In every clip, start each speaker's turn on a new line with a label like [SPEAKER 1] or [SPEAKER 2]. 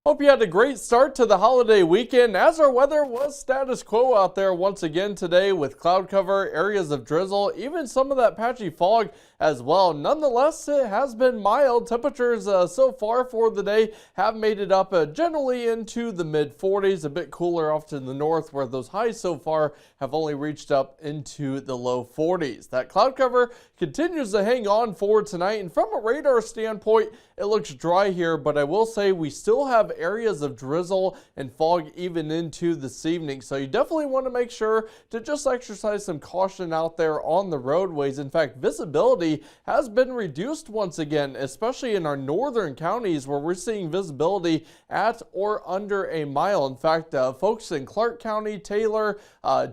[SPEAKER 1] Hope you had a great start to the holiday weekend, as our weather was status quo out there once again today with cloud cover, areas of drizzle, even some of that patchy fog as well. Nonetheless, it has been mild. Temperatures so far for the day have made it up generally into the mid 40s, a bit cooler off to the north where those highs so far have only reached up into the low 40s. That cloud cover continues to hang on for tonight, and from a radar standpoint, it looks dry here, but I will say we still have areas of drizzle and fog even into this evening. So you definitely want to make sure to just exercise some caution out there on the roadways. In fact, visibility has been reduced once again, especially in our northern counties where we're seeing visibility at or under a mile. In fact, folks in Clark County, Taylor,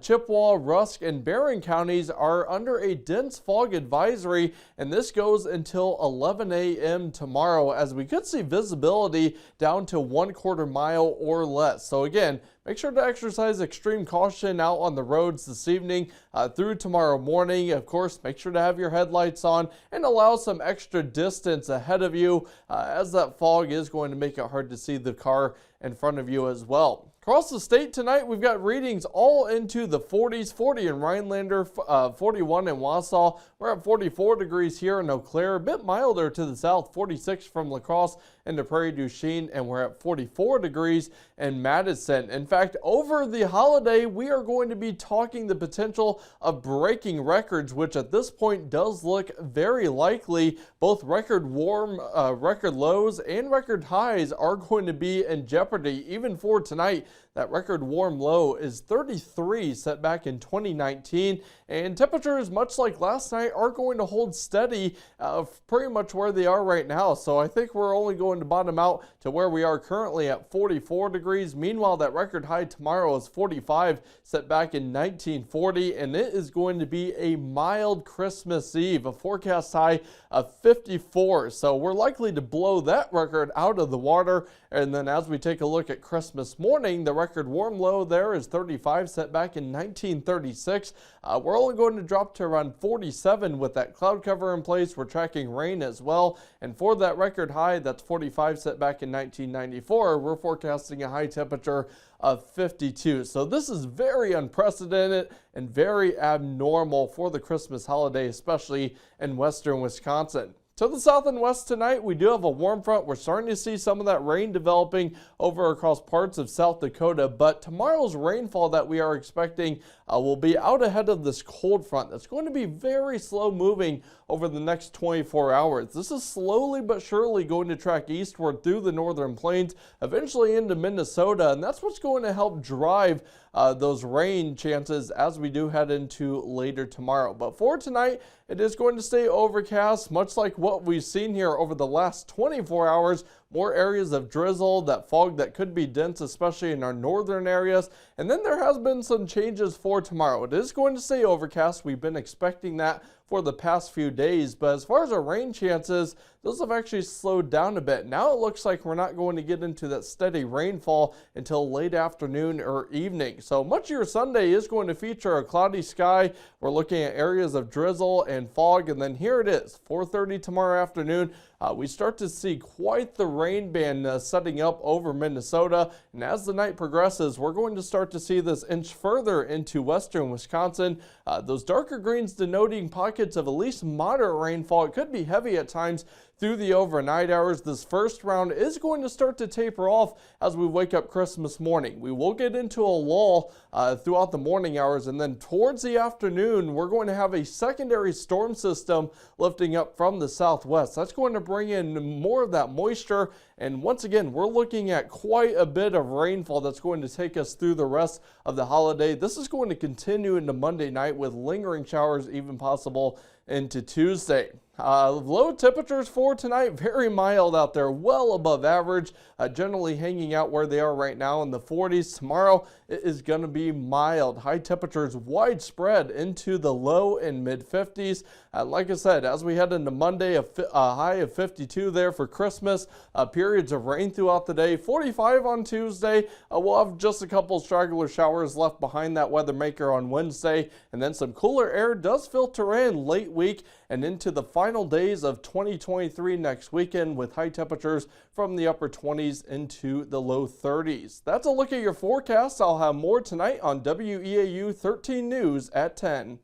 [SPEAKER 1] Chippewa, Rusk, and Barron counties are under a dense fog advisory, and this goes until 11 a.m. tomorrow, as we could see visibility down to 1/4 mile or less. So again, make sure to exercise extreme caution out on the roads this evening through tomorrow morning. Of course, make sure to have your headlights on and allow some extra distance ahead of you, as that fog is going to make it hard to see the car in front of you as well. Across the state tonight, we've got readings all into the 40s, 40 in Rhinelander, 41 in Wausau. We're at 44 degrees here in Eau Claire, a bit milder to the south, 46 from La Crosse into Prairie du Chien, and we're at 44 degrees in Madison. In fact, over the holiday, we are going to be talking the potential of breaking records, which at this point does look very likely. Both record warm, record lows and record highs are going to be in jeopardy, even for tonight. That record warm low is 33, set back in 2019, and temperatures, much like last night, are going to hold steady pretty much where they are right now. So I think we're only going to bottom out to where we are currently at 44 degrees. Meanwhile, that record high tomorrow is 45, set back in 1940, and it is going to be a mild Christmas Eve, a forecast high of 54. So we're likely to blow that record out of the water. And then as we take a look at Christmas morning, the record warm low there is 35, set back in 1936. We're only going to drop to around 47 with that cloud cover in place. We're tracking rain as well. And for that record high, that's 45, set back in 1994, we're forecasting a high temperature of 52. So this is very unprecedented and very abnormal for the Christmas holiday, especially in western Wisconsin. To the south and west tonight, we do have a warm front. We're starting to see some of that rain developing over across parts of South Dakota, but tomorrow's rainfall that we are expecting will be out ahead of this cold front that's going to be very slow moving over the next 24 hours. This is slowly but surely going to track eastward through the northern plains, eventually into Minnesota, and that's what's going to help drive those rain chances as we do head into later tomorrow. But for tonight, it is going to stay overcast, much like what we've seen here over the last 24 hours. More areas of drizzle, that fog that could be dense, especially in our northern areas. And then there has been some changes for tomorrow. It is going to stay overcast. We've been expecting that for the past few days, but as far as our rain chances, those have actually slowed down a bit. Now it looks like we're not going to get into that steady rainfall until late afternoon or evening. So much of your Sunday is going to feature a cloudy sky. We're looking at areas of drizzle and fog, and then here it is, 4:30 tomorrow afternoon. We start to see quite the rain band setting up over Minnesota, and as the night progresses, we're going to start to see this inch further into western Wisconsin. Those darker greens denoting pockets of at least moderate rainfall. It could be heavy at times through the overnight hours. This first round is going to start to taper off as we wake up Christmas morning. We will get into a lull throughout the morning hours, and then towards the afternoon, we're going to have a secondary storm system lifting up from the southwest. That's going to bring in more of that moisture, and once again, we're looking at quite a bit of rainfall that's going to take us through the rest of the holiday. This is going to continue into Monday night with lingering showers even possible into Tuesday. Low temperatures for tonight, very mild out there, well above average, generally hanging out where they are right now in the 40s. Tomorrow it is going to be mild. High temperatures widespread into the low and mid 50s. Like I said, as we head into Monday, a high of 52 there for Christmas. Periods of rain throughout the day. 45 on Tuesday. We'll have just a couple straggler showers left behind that weather maker on Wednesday, and then some cooler air does filter in late week and into the final days of 2023 next weekend with high temperatures from the upper 20s into the low 30s. That's a look at your forecast. I'll have more tonight on WEAU 13 News at 10.